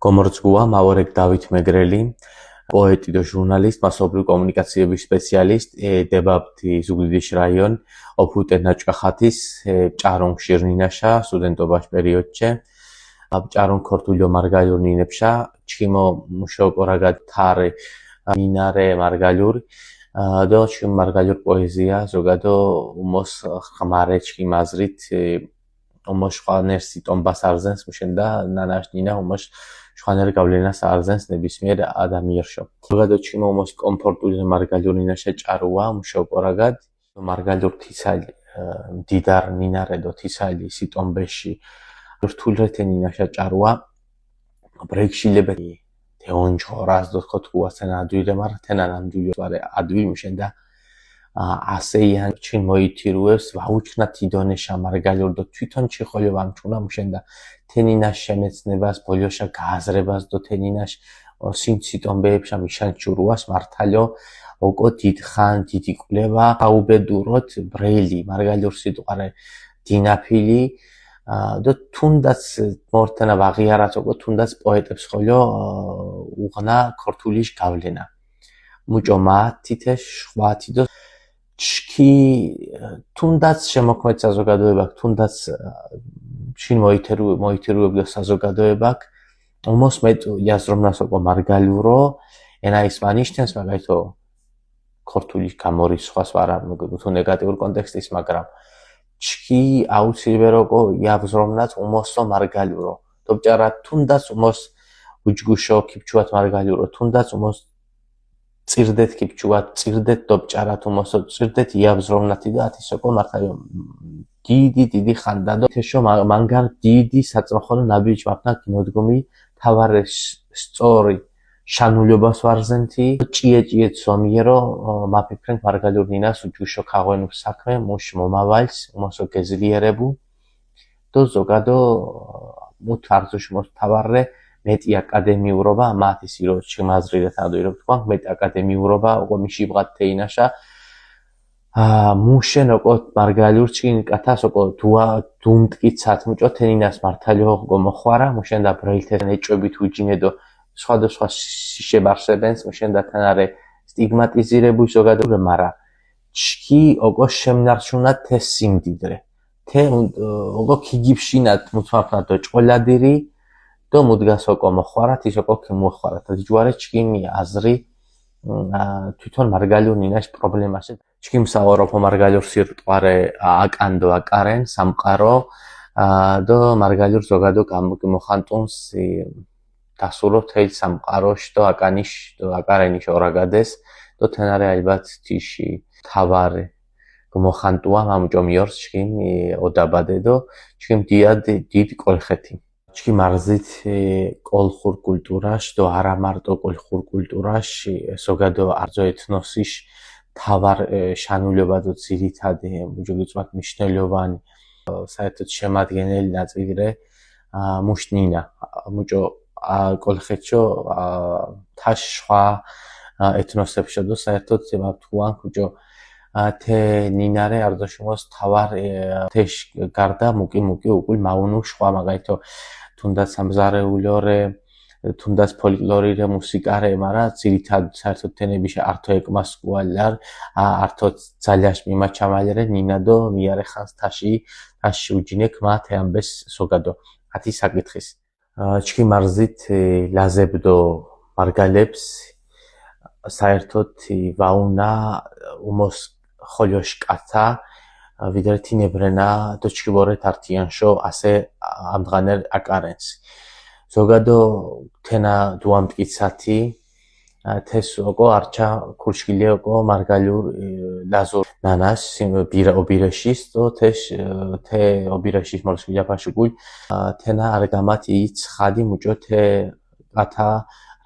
გომორძგუა მაორეგ დავით მეგრელი, პოეტი და ჟურნალისტ, მასობრივი კომუნიკაციების სპეციალისტ, დებაბთი ზუგდიდის რაიონ, ოფუტე ნაჭკახათის ჭარონ შირნინაშა, სტუდენტობაში პერიოდჩე, ჭარონ ქორთულიო მარგალურ ნინებშა, ჩიმო მუშაობორაგად თარე მინარე მარგალურ, და ჩიმ მარგალურ პოეზია, ზოგადო უმოს ხმარე ჩიმ აზრით, უმოს ხვანერსი ტომბას არზენს მუშენდა ნანაშნინა უმოს შვანერ გავლენას არზენს ნებისმიერ ადამიანშო. ზოგადო ჩიმო უმოს კომფორტული მარგალურ ნინაშა ჭარუა მუშაობორაგად, მარგალურ თისალი დიდარ მინარე და თისალი სიტომბეში რთულრეთე ნინაშა ჭარუა ბრექშილებები თეონჯორას და ხოთუასენ ადვირე მართენან ამდვილე ადვილ მუშენდა ასეიან ჩინ მოითირუებს ვაუჩნა თიდონეშა მარგალურ და თვითონ ჩიხოლე ვამჩუნა მუშენდა თენინას შემეცნებას ბოლოშა გააზრებას და თენინას სინციტომბეებშა მიშანჩურუას მართალო ოკო დიდხან დიდი კვლევა აუბედუროთ ბრელი მარგალურ სიტყვარე დინაფილი და თუნდაც მორთენა ვაღიარაც ოკო თუნდაც პოეტებს ხოლო უღნა ქორთულის გავლენა მუჭომა თითეშ ხვათი და ჩქი თუნდაც შემოქმედ საზოგადოება თუნდაც შინ მოითირუებდა საზოგადოება უმოს მეტ იაზრომნას ოკო მარგალურო ენა ის მანიშნებს მაგალითო ქორთულის გამორის სხვას ვარა თუ ნეგატიურ კონტექსტის მაგრამ ჩქი აუცილებელი ოკო იაზრომნაც უმოსო მარგალურო დობჭარა თუნდაც უმოს უჯგუშო ქიფჩუათ მარგალურო თუნდაც უმოს წირდეთ ქიფჩუათ წირდეთ დობჭარა თუმოსო წირდეთ იაზრომნათი და ათისოკო მართალო დიდი ხანდა და თეშო მანგარ დიდი საწმახო ნაბიჯ მაფნა გიმოდგომი თავარე სწორი შანულობას ვარზენთი ჭიე ცომიერო მაფიქრენ მარგალურ ნინას უჯუშო ქაღვენუ საქმე მუშ მომავალს უმოსო გეზლიერებუ და ზოგადო მუთ არზუში მოსთავარე მეტი აკადემიურობა მათი სირო შემაზრიდე თანდუირო თქვა მეტი აკადემიურობა ოკო მიშიბღათ თეინაშა მუშენ ოკო მარგალურ ჩინ კათას ოკო დუმტკიცათ მუჭო თენინას მართალო ოკო მოხვარა მუშენ და ბრელთენ ეჭვებით უჯინედო სხვადასხვა შებარსებენს მუშენ და თანარე სტიგმატიზირებუ ზოგადო მარა ჩქი ოკო შემნარჩუნა თე სიმდიდრე თე ოკო ქიგიფშინათ მუთმაფნა და ჭოლადირი და მუდგას ოკო მოხვარათ ის ოკო მოხვარათ ჯუარე ჩქიმი აზრი თვითონ მარგალურ ნინაშ პრობლემასე ჩქიმ საავაროფო მარგალურ სირტყარე აკანდო აკარენ სამყარო და მარგალურ ზოგადო გამოხანტუნს დასურო თელ სამყაროშ და აკანიშ და აკარენიშ ორაგადეს და თენარე ალბათ თიში თავარე გამოხანტუა მამჭომიორს ჩქიმ ოდაბადე და ჩქიმ დიდ კოლხეთი ჩქიმ არზით კოლხურ კულტურაშ და არა მარტო კოლხურ კულტურაში ზოგადო არძო ეთნოსის თავარ შანულობა და ძირითადი მუჯოგიწვათ მნიშვნელოვანი საერთოდ შემადგენელი ნაწილre მუშნინა მუჭო კოლხეთშო თაშ სხვა ეთნოსებშო და საერთოდ თემართუან მუჭო თე ნინარე არძოშიმოს თავარ თეშ გარდა მუკი უკულ მაუნუ სხვა მაგალითო თუნდაც სამზარეულორე თუნდაც ფოლკლორირე მუსიკარე მარა ძირითად საერთოდ თენებიშე ართო ეკმასკუალარ ართო ძალაშ მიმაჩამალერე ნინადო მიარე ხანს თაში უჯინე ქმა თეამბეს ზოგადო ათი საკითხის ჩქი მარზით ლაზებდო მარგალებს საერთოდ ვაუნა უმოს ხოლოშ კაცა ვიდრე თინებრენა და ჩქიბორეთ ართიანშო ასე ამდღანერ აკარენს ზოგადო თენა დუამტკიცათი თეს ოკო არჩა ქურშკილე ოკო მარგალურ ლაზურ ნანას ობირეშის და თე ობირეშის მორსკილია ფაშუკულ თენა არგამათი ცხადი მუჭო თე კათა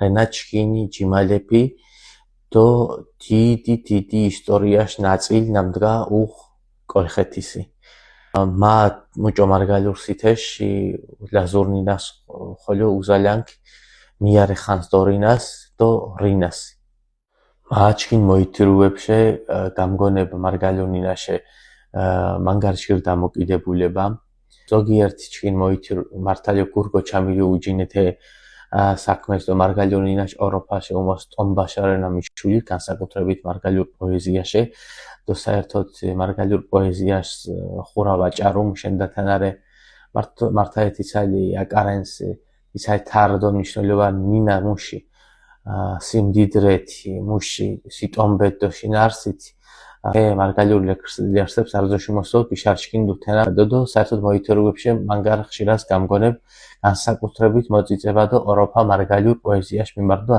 რენა ჩქინი ჯიმალეპი და დიდი ისტორიაშ ნაწილ ნამდგა უხ კოლხეთისი მა მუჭო მარგალურ სითეში ლაზურნინას ხოლო უზალანკ მიარე ხანს დორინას და რინას მაჩკინ მოითირუებშე გამგონებ მარგალურ ნინაშე მანგარშირ დამოკიდებულება ზოგიერთი ჩკინ მოითირ მართალო გურგო ჩამილი უჯინეთე საქმეს და მარგალურ ნინაშ ევროპაში უმოსტომბაშარენა მიშვილი განსაკუთრებით მარგალურ პოეზიაში და საერთოდ მარგალურ პოეზიას ხურავა ჭარუმ შენდათანარე მართალეთ იცალი აკარენს იცალი თარდო მნიშვნელობა ნინა მუში სიმდიდრეთი მუში სიტომბედო შინარსითი მარგალურ ლერსებს არზოში მოსულ ბიშარჩკინ დუთენა დოდო საერთოდ მოითერუებში მანგარ ხშირას გამგონებ განსაკუთრებით მოწიწება და ევროპა მარგალურ პოეზიაში მიმარდო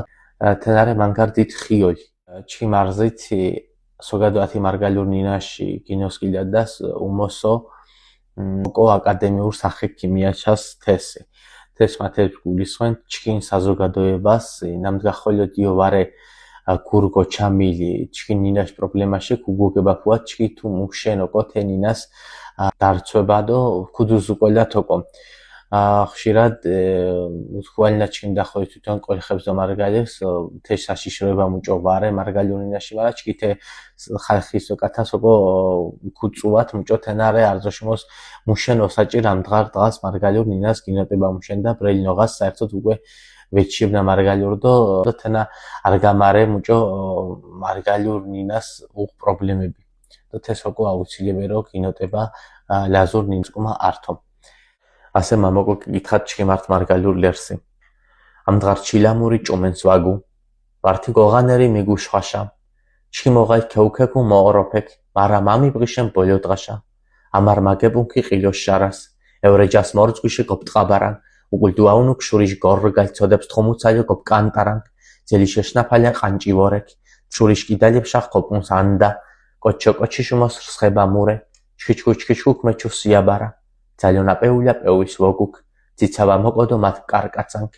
თენარე მანგარ დიდ ხიოლი ჩიმარზითი სოგადოათი მარგალურ ნინაში გინოსკილადას უმოსო კო აკადემიურ სახე ქიმიაჩას თესი თეს მათებს გულისხმენ ჩკინ საზოგადოებას ნამდგახოლო დიოვარე გურგო ჩამილი ჩკინ ნინაშ პრობლემაში გუგოგება ფუა ჩკი თუ მუშენო კოთენინას დარწובה და ქუდუზუკოლა თოკო ხშირად უთქვალნა ჩკინ დახოი თვითონ ყოლხებს და მარგალებს თეს საშიშროება მუჭოვარე მარგალიონინაში მარა ჩკითე ხალხის კათასოკო ქუწუათ მუჭოთენარე არზოშიმოს მუშენო საჭირ ამდღარ დღას მარგალიონინას გინოტება მუშენდა ბრელინოღას საერთოდ უკვე ვეჩიბნა მარგალურ და თენა არგამარე მუჭო მარგალურ ნინას უყ პრობლემები და თესოკო აუცილებერო გინოტება ლაზურ ნინსკუმა ართო ასე მამოკო გითხათ ჩქიმართ მარგალურ ლერსი ამდღარ ჩილამური ჭუმენს ვაგუ ვართი გოღანერი მიგუშხაშა ჩქიმოღალ ქეუქეკუ მოოროფეკ მარა მამიბრიშენ ბოლო დღაშა ამარ მაგებუნკი ყილოს შარას ევრეჯას მორწყვიში გოპტყაბარან უყულდუაუნუ ქშურიშ გორგალ ცოდებს თხომუცალო გოპკანტარან ძელი შეშნაფალია ყანჭივორეკ ქშურიშ კიდალებშახ გოპუნს ანდა კოჩო კოჩიშუმოს რსხება მურე ჩქიჩქუჩქიჩქუკ მეჩუ სიაბარა ძალიონაპეულა პეუის ვოგუკ ძიცავა მოკოდო მათ კარკაცანკ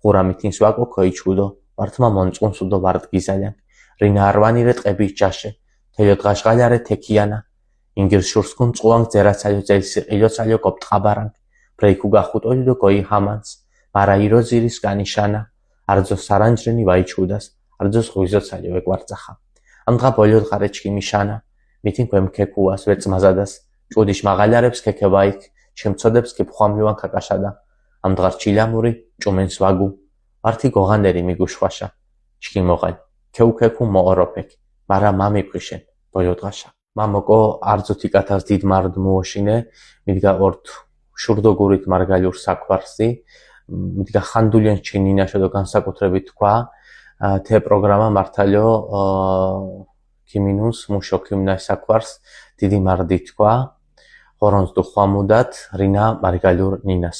ღურამითინს ვაკო ქოიჩუდო ვართმა მონწყუნსუდო ვარდგიზალიან რინა არვანირე ტყების ჯაშე თელო დღაშღალარე თექიანა ინგირს შურსკუნ წუან ძერაცალო ძელსი ყილოცალო გოპტყაბარან ბრეიკუ გახუტოლიდო გოი ჰამანს მარა იროზირის განიშანა არძო სარანჯრენი ვაიჩუდას არძოს ღვიზოცალო ვეკვარწახა ამღა ბოლო დღარე ჩქიმიშანა მითინ ქვემქეკუას ვეწმაზადას ჭუდიშ მაღალარებს ქეკევაიქ შემწოდებს ქიფხვამლუან ქაკაშადა ამდღარ ჩილამური ჭუმენს ვაგუ ვართი გოღანერი მიგუშხვაშა ჩქიმოღალ ქეუქეკუ მოოროფეკ მარა მამიბრიშენ ბოლო დღაშა მამოკო არძოთი კათას დიდ მარდ მოოშინე მიდგა ორთ შურდოგურით მარგალურ საკვარსი მიდგა ხანდულიან ჩინინაშო და განსაკუთრებით თქვა თე პროგრამა მართალიო ქიმინუს მუშო ქიმნა საკვარს დიდი მარდი თქვა ხორონს თუ ხვამუდათ რინა მარგალურ ნინას